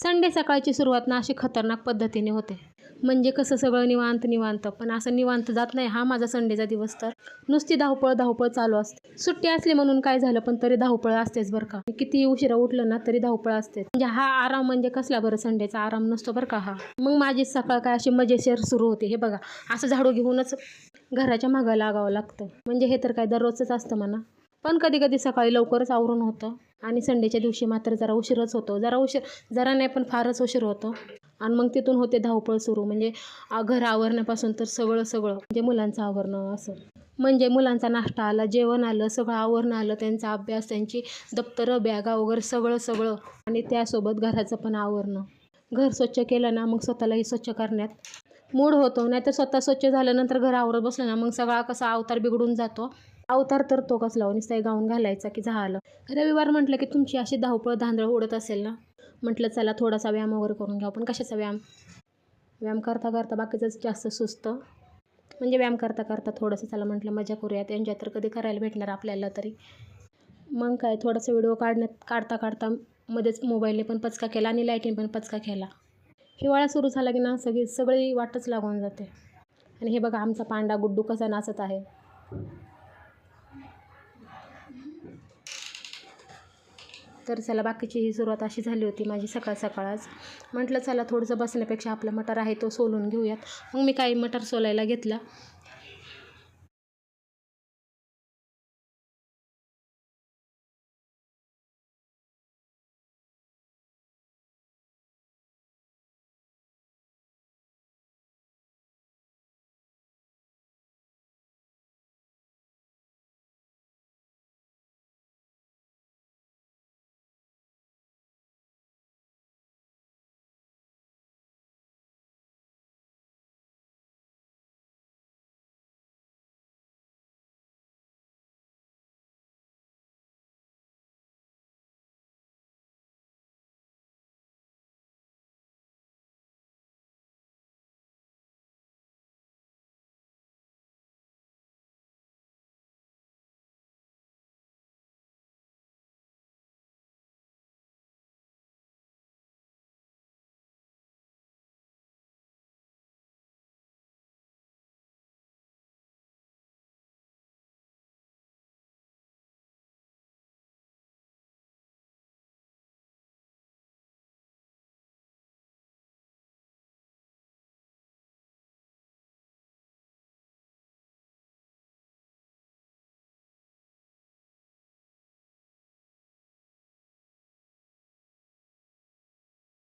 Sunday सकाळची सुरुवात ना अशी खतरनाक पद्धतीने होते. म्हणजे कसं सगळं निवांत पण असं निवांत जात नाही हा माझा संडेचा दिवस. तर नुसती धावपळ चालू असते. सुट्टी असली म्हणून काय झालं पण तरी धावपळ असतेच बरं का. किती उशिरा उठलं ना तरी धावपळ असते. म्हणजे हा आराम म्हणजे कसला बरं, संडेचा आराम नसतो बरं का हा. मग माझी सकाळ काय अशी मजेशीर सुरू होते. हे बघा, असं झाडू घेऊनच घराच्या मागं लागावं लागतं. म्हणजे हे तर काय दररोजच असतं म्हणा. पण कधी कधी सकाळी लवकरच आवरून होतं आणि संडेच्या दिवशी मात्र जरा उशीरच होतो. जरा नाही पण फारच उशीर होतो. आणि मग तिथून होते धावपळ सुरू. म्हणजे घर आवरण्यापासून तर सगळं म्हणजे मुलांचं आवरणं असं. म्हणजे मुलांचा नाश्ता आला, जेवण आलं, सगळं आवरणं आलं, त्यांचा अभ्यास, त्यांची दप्तरं, बॅगा वगैरे सगळं आणि त्यासोबत घराचं पण आवरणं. घर स्वच्छ केलं ना मग स्वतःलाही स्वच्छ करण्यात मूड होतो. नाहीतर स्वतः स्वच्छ झाल्यानंतर घर आवरत बसलं ना मग सगळा कसा अवतार बिघडून जातो. अवतार तर तो कसला, नुसता गाऊन घालायचा की झालं. रविवार म्हटलं की तुमची अशी धावपळ धांदळ उडत असेल ना. म्हटलं चला थोडासा व्यायाम वगैरे करून घ्या. पण कशाचा व्यायाम करता बाकीचंच जास्त सुचतं. म्हणजे व्यायाम करता थोडंसं चला म्हटलं मजा करूयात. एन्जॉय तर कधी करायला भेटणार आपल्याला तरी. मग काय थोडासा व्हिडिओ काढता मध्येच मोबाईलने पण पचका केला आणि लाईटीने पण पचका केला. हिवाळा सुरू झाला की ना सगळी वाटच लागून जाते. आणि हे बघा आमचा पांडा गुड्डू कसा नाचत आहे. तर चला बाकीची ही सुरुवात अशी झाली होती माझी सकाळच. म्हटलं चला थोडंसं बसण्यापेक्षा आपला मटार आहे तो सोलून घेऊयात. मग मी काही मटार सोलायला घेतला